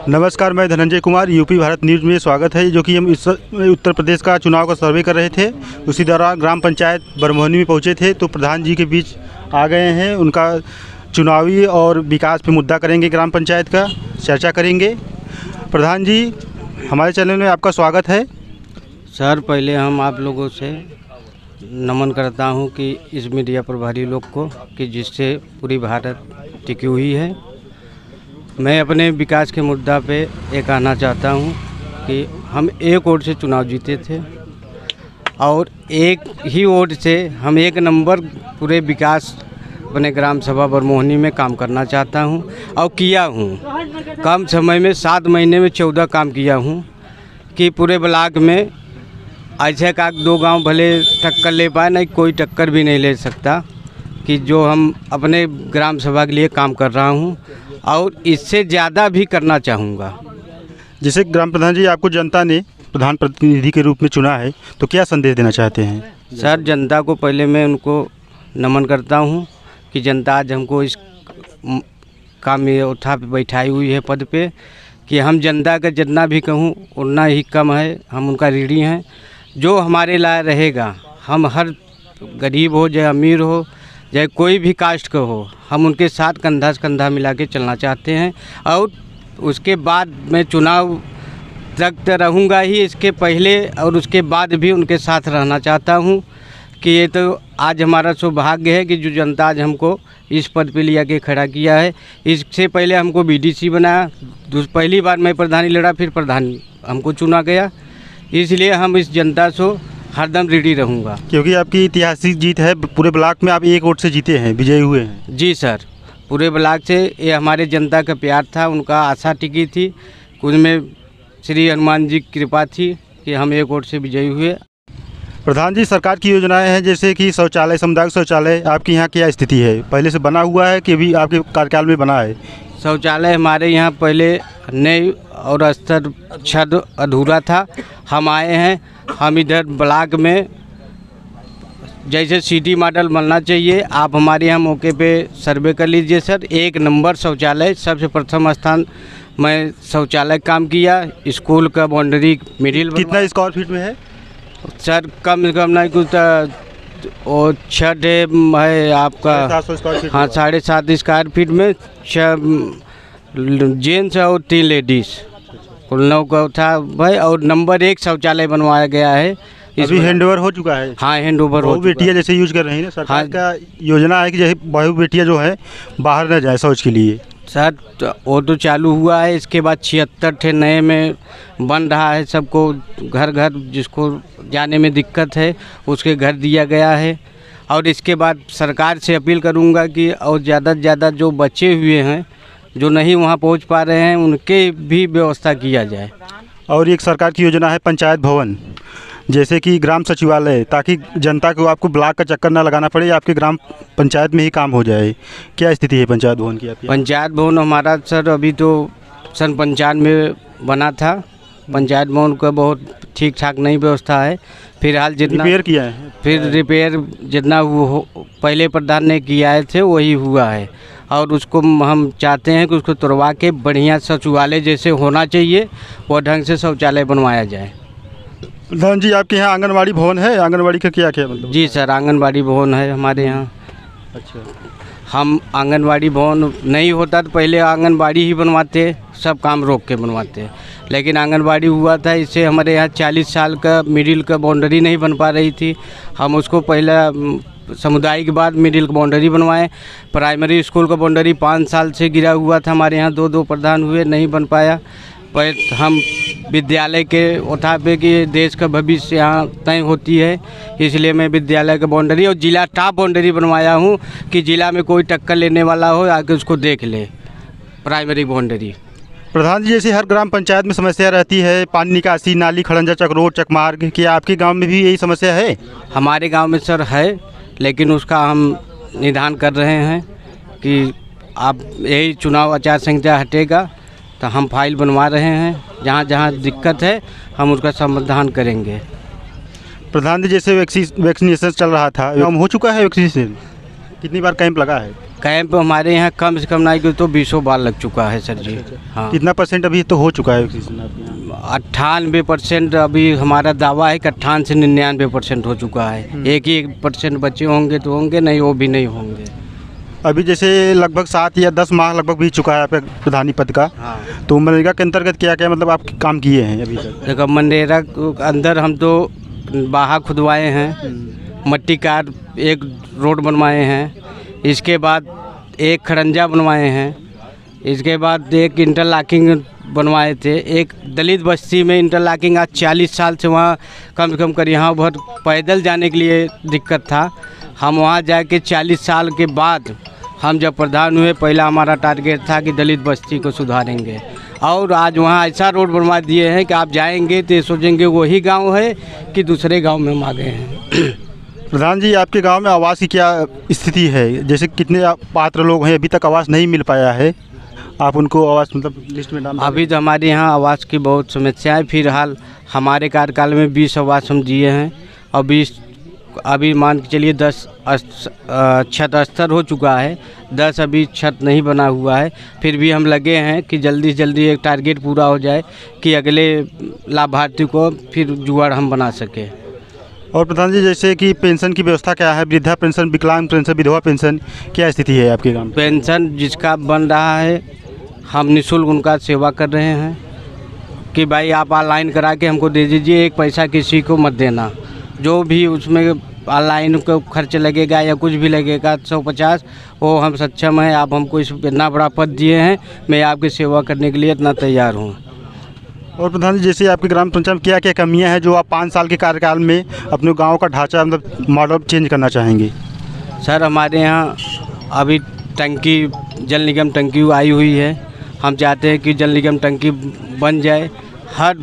नमस्कार, मैं Dhananjay Kumar, UP Bharat news में स्वागत है। जो कि हम इस उत्तर प्रदेश का चुनाव का सर्वे कर रहे थे, उसी दौरान ग्राम पंचायत बरमोहनी में पहुंचे थे, तो प्रधान जी के बीच आ गए हैं। उनका चुनावी और विकास पे मुद्दा करेंगे, ग्राम पंचायत का चर्चा करेंगे। प्रधान जी, हमारे चैनल में आपका स्वागत है। सर, पहले हम आप लोगों से नमन करता हूं कि इस मीडिया प्रभारी लोग को कि जिससे पूरी भारत टिकी हुई है। मैं अपने विकास के मुद्दा पे ये कहना चाहता हूं कि हम एक वोट से चुनाव जीते थे और एक ही वोट से हम एक नंबर पूरे विकास अपने ग्राम सभा बरमोहनी में काम करना चाहता हूं और किया हूं। कम समय में 7 महीने में 14 काम किया हूं कि पूरे ब्लॉक में ऐसे का 2 गांव भले टक्कर ले पाए, नहीं कोई टक्कर भी नहीं ले सकता कि जो हम अपने ग्राम सभा के लिए काम कर रहा हूं और इससे ज़्यादा भी करना चाहूँगा। जैसे ग्राम प्रधान जी, आपको जनता ने प्रधान प्रतिनिधि के रूप में चुना है, तो क्या संदेश देना चाहते हैं? सर, जनता को पहले मैं उनको नमन करता हूँ कि जनता आज हमको इस काम में उठा बैठाई हुई है पद पे कि हम जनता का जितना भी कहूँ उतना ही कम है। हम उनका ऋणी हैं। जो हमारे लायक रहेगा, हम हर गरीब हो चाहे अमीर हो चाहे कोई भी कास्ट का हो, हम उनके साथ कंधा से कंधा मिला के चलना चाहते हैं। और उसके बाद मैं चुनाव तक तो रहूँगा ही, इसके पहले और उसके बाद भी उनके साथ रहना चाहता हूँ कि ये तो आज हमारा सौभाग्य है कि जो जनता आज हमको इस पद पे लिया के खड़ा किया है। इससे पहले हमको बीडीसी बनाया, पहली बार मैं प्रधानी लड़ा, फिर प्रधान हमको चुना गया। इसलिए हम इस जनता से हरदम रेडी रहूँगा। क्योंकि आपकी ऐतिहासिक जीत है, पूरे ब्लॉक में आप एक वोट से जीते हैं, विजयी हुए हैं। जी सर, पूरे ब्लॉक से ये हमारे जनता का प्यार था, उनका आशा टिकी थी, उनमें श्री हनुमान जी की कृपा थी कि हम एक वोट से विजयी हुए। प्रधान जी, सरकार की योजनाएं हैं जैसे कि शौचालय, सामुदायिक शौचालय, आपके यहाँ क्या स्थिति है? पहले से बना हुआ है कि अभी आपके कार्यकाल में बना है? शौचालय हमारे यहाँ पहले नए और स्तर छद अधूरा था। हम आए हैं, हम इधर ब्लॉक में जैसे सिटी मॉडल बनना चाहिए, आप हमारे यहाँ मौके पे सर्वे कर लीजिए सर। 1 नंबर शौचालय, सबसे प्रथम स्थान मैं शौचालय काम किया। स्कूल का बाउंड्री मिडिल कितना स्क्वायर फीट में है सर? कम से कम नहीं कुछ और 6 है आपका, हाँ 7.5 स्क्वायर फीट में 6 जेंट्स और 3 लेडीज़, कुल 9 का था भाई। और नंबर 1 शौचालय बनवाया गया है। अभी हैंड ओवर हो चुका है? हाँ, हैंड ओवर हो चुका है। बेटियाँ जैसे यूज कर रही हैं ना, सरकार हाँ, का योजना है कि जैसे बहु बेटियाँ जो है बाहर न जाए शौच के लिए। सर, वो तो चालू हुआ है, इसके बाद 76 थे नए में बन रहा है। सबको घर घर जिसको जाने में दिक्कत है उसके घर दिया गया है। और इसके बाद सरकार से अपील करूंगा कि और ज़्यादा से ज़्यादा जो बचे हुए हैं, जो नहीं वहां पहुंच पा रहे हैं, उनके भी व्यवस्था किया जाए। और एक सरकार की योजना है पंचायत भवन, जैसे कि ग्राम सचिवालय, ताकि जनता को आपको ब्लॉक का चक्कर ना लगाना पड़े, आपके ग्राम पंचायत में ही काम हो जाए। क्या स्थिति है पंचायत भवन की आपकी? पंचायत भवन हमारा सर अभी तो सन 95 में बना था। पंचायत भवन का बहुत ठीक ठाक नहीं व्यवस्था है। फिलहाल जितना रिपेयर किया है, फिर रिपेयर जितना वो पहले प्रधान ने किया थे वही हुआ है। और उसको हम चाहते हैं कि उसको तोड़वा के बढ़िया सचिवालय जैसे होना चाहिए वो ढंग से शौचालय बनवाया जाए। प्रधान जी, आपके यहाँ आंगनबाड़ी भवन है? आंगनबाड़ी का क्या क्या मतलब? जी सर, आंगनबाड़ी भवन है हमारे यहाँ। अच्छा, हम आंगनबाड़ी भवन नहीं होता तो पहले आंगनबाड़ी ही बनवाते, सब काम रोक के बनवाते। लेकिन आंगनबाड़ी हुआ था, इससे हमारे यहाँ 40 साल का मिडिल का बाउंड्री नहीं बन पा रही थी। हम उसको पहला समुदाय के बाद मिडिल का बाउंड्री बनवाए। प्राइमरी स्कूल का बाउंड्री 5 साल से गिरा हुआ था, हमारे यहाँ 2 प्रधान हुए, नहीं बन पाया। पर हम विद्यालय के उठा पे कि देश का भविष्य यहाँ तय होती है, इसलिए मैं विद्यालय का बाउंड्री और जिला टॉप बाउंड्री बनवाया हूँ कि जिला में कोई टक्कर लेने वाला हो आके उसको देख ले। Primary boundary. प्रधान जी, जैसे हर ग्राम पंचायत में समस्या रहती है, पानी निकासी, नाली, खड़ंजा, चक्रोट, चकमार्ग, क्या आपके गांव में भी यही समस्या है? हमारे गांव में सर है, लेकिन उसका हम निदान कर रहे हैं कि आप यही चुनाव आचार संहिता हटेगा तो हम फाइल बनवा रहे हैं। जहाँ जहाँ दिक्कत है हम उसका समाधान करेंगे। प्रधान जी, जैसे वैक्सीनेशन चल रहा था, हो चुका है वैक्सीनेशन? कितनी बार कैंप लगा है? कैंप हमारे यहाँ कम से कम नहीं तो 20 बार लग चुका है सर जी। हाँ, कितना परसेंट अभी तो हो चुका है वैक्सीनेशन आपके यहाँ? 98% अभी हमारा दावा है कि 98 से 99% हो चुका है। 1% बच्चे होंगे तो होंगे, नहीं वो भी नहीं होंगे। अभी जैसे लगभग 7 या 10 माह लगभग बीत चुका है आपके प्रधानी पद का। हाँ, तो मनरेगा के अंतर्गत क्या क्या मतलब आप काम किए हैं अभी तक? देखो मनरेगा के अंदर हम तो बाहा खुदवाए हैं, मट्टी कार एक रोड बनवाए हैं, इसके बाद एक खड़ंजा बनवाए हैं, इसके बाद एक इंटरलॉकिंग बनवाए थे। एक दलित बस्ती में इंटरलॉकिंग आज 40 साल से वहाँ कम से कम कर यहाँ बहुत पैदल जाने के लिए दिक्कत था। हम वहाँ जाके 40 साल के बाद हम जब प्रधान हुए, पहला हमारा टारगेट था कि दलित बस्ती को सुधारेंगे, और आज वहाँ ऐसा रोड बनवा दिए हैं कि आप जाएंगे तो सोचेंगे वही गांव है कि दूसरे गांव में हम आ गए हैं। प्रधान जी, आपके गांव में आवास की क्या स्थिति है? जैसे कितने पात्र लोग हैं अभी तक आवास नहीं मिल पाया है, आप उनको आवास मतलब लिस्ट में डाल? अभी तो हमारे यहाँ आवास की बहुत समस्या है। फिलहाल हमारे कार्यकाल में 20 आवास हम दिए हैं और 20 अभी मान के चलिए 10 छत अस्तर हो चुका है, 10 अभी छत नहीं बना हुआ है। फिर भी हम लगे हैं कि जल्दी से जल्दी एक टारगेट पूरा हो जाए कि अगले लाभार्थी को फिर जुगाड़ हम बना सकें। और प्रधान जी, जैसे कि पेंशन की व्यवस्था क्या है? वृद्धा पेंशन, विकलांग पेंशन, विधवा पेंशन, क्या स्थिति है आपके गाँव में? पेंशन जिसका बन रहा है हम निःशुल्क उनका सेवा कर रहे हैं कि भाई आप ऑनलाइन करा के हमको दे दीजिए, 1 पैसा किसी को मत देना। जो भी उसमें ऑनलाइन को खर्च लगेगा या कुछ भी लगेगा 150, वो हम सक्षम हैं। आप हमको इतना बड़ा पद दिए हैं, मैं आपकी सेवा करने के लिए इतना तैयार हूँ। और प्रधान जी, जैसे आपके ग्राम पंचायत में क्या क्या कमियां हैं जो आप 5 साल के कार्यकाल में अपने गांव का ढांचा मतलब मॉडल चेंज करना चाहेंगे? सर हमारे यहाँ अभी टंकी, जल निगम टंकी आई हुई है। हम चाहते हैं कि जल निगम टंकी बन जाए, हर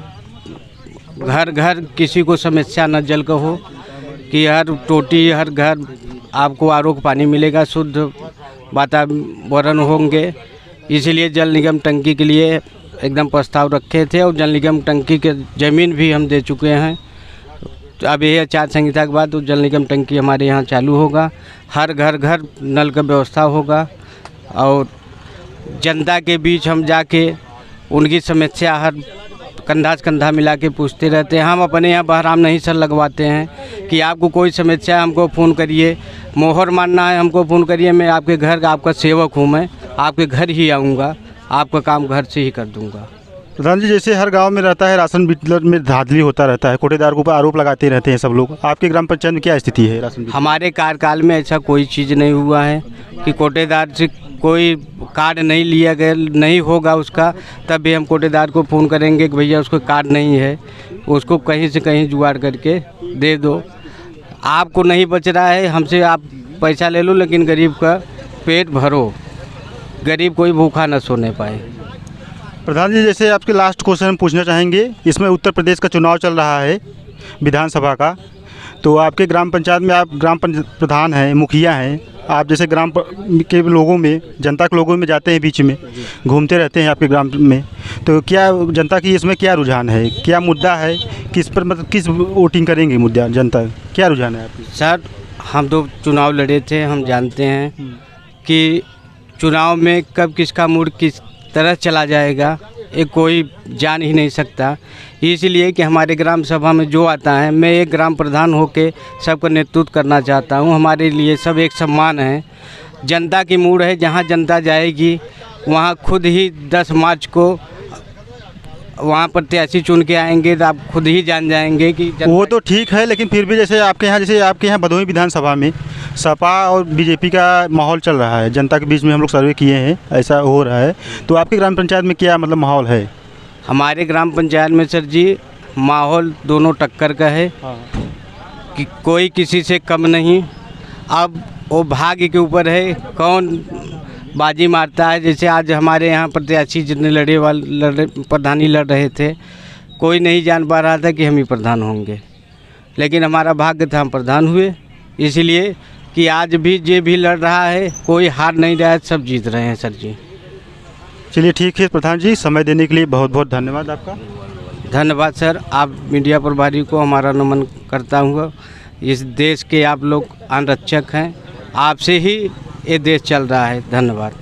घर घर किसी को समस्या न जल का हो, कि हर टोटी हर घर आपको आरओ का पानी मिलेगा, शुद्ध वातावरण होंगे। इसलिए जल निगम टंकी के लिए एकदम प्रस्ताव रखे थे और जल निगम टंकी के ज़मीन भी हम दे चुके हैं। तो अब ये आचार संहिता के बाद तो जल निगम टंकी हमारे यहाँ चालू होगा, हर घर घर नल का व्यवस्था होगा और जनता के बीच हम जाके उनकी समस्या हर कंधा से कंधा मिला के पूछते रहते हैं। हम अपने यहाँ बहराम नहीं सर लगवाते हैं कि आपको कोई समस्या है हमको फ़ोन करिए, मोहर मानना है हमको फ़ोन करिए, मैं आपके घर का आपका सेवक हूँ, मैं आपके घर ही आऊँगा, आपका काम घर से ही कर दूँगा। प्रधान जी, जैसे हर गांव में रहता है राशन डीलर में धांधली होता रहता है, कोटेदार के ऊपर आरोप लगाते रहते हैं सब लोग, आपके ग्राम पंचायत में क्या स्थिति है राशन? हमारे कार्यकाल में ऐसा कोई चीज़ नहीं हुआ है कि कोटेदार से कोई कार्ड नहीं लिया गया, नहीं होगा उसका तब भी हम कोटेदार को फ़ोन करेंगे कि भैया उसको कार्ड नहीं है, उसको कहीं से कहीं जुगाड़ करके दे दो। आपको नहीं बच रहा है हमसे, आप पैसा ले लो लेकिन गरीब का पेट भरो, गरीब कोई भूखा न सोने पाए। प्रधान जी, जैसे आपके लास्ट क्वेश्चन हम पूछना चाहेंगे, इसमें उत्तर प्रदेश का चुनाव चल रहा है विधानसभा का, तो आपके ग्राम पंचायत में आप ग्राम प्रधान हैं, मुखिया हैं, आप जैसे ग्राम के लोगों में, जनता के लोगों में जाते हैं, बीच में घूमते रहते हैं आपके ग्राम में, तो क्या जनता की इसमें क्या रुझान है, क्या मुद्दा है, किस पर मतलब किस वोटिंग करेंगे मुद्दा, जनता क्या रुझान है आपकी? सर हम तो चुनाव लड़े थे, हम जानते हैं कि चुनाव में कब किसका मूड किस तरह चला जाएगा ये कोई जान ही नहीं सकता। इसलिए कि हमारे ग्राम सभा में जो आता है, मैं एक ग्राम प्रधान होकर सबका नेतृत्व करना चाहता हूँ। हमारे लिए सब एक सम्मान है, जनता की मूड है, जहाँ जनता जाएगी वहाँ खुद ही 10 मार्च को वहाँ प्रत्याशी चुन के आएंगे, तो आप खुद ही जान जाएंगे कि वो तो ठीक है, लेकिन फिर भी जैसे आपके यहाँ भदोही विधानसभा में सपा और बीजेपी का माहौल चल रहा है, जनता के बीच में हम लोग सर्वे किए हैं, ऐसा हो रहा है, तो आपके ग्राम पंचायत में क्या मतलब माहौल है? हमारे ग्राम पंचायत में सर जी माहौल दोनों टक्कर का है। कि कोई किसी से कम नहीं। अब वो भाग्य के ऊपर है कौन बाजी मारता है। जैसे आज हमारे यहाँ प्रत्याशी जितने प्रधानी लड़ रहे थे, कोई नहीं जान पा रहा था कि हम ही प्रधान होंगे, लेकिन हमारा भाग्य था हम प्रधान हुए। इसलिए कि आज भी जो भी लड़ रहा है कोई हार नहीं रहा है, सब जीत रहे हैं सर जी। चलिए ठीक है प्रधान जी, समय देने के लिए बहुत बहुत धन्यवाद आपका। धन्यवाद सर, आप मीडिया प्रभारी को हमारा नमन करता हूँ। इस देश के आप लोग अंगरक्षक हैं, आपसे ही ये देश चल रहा है। धन्यवाद।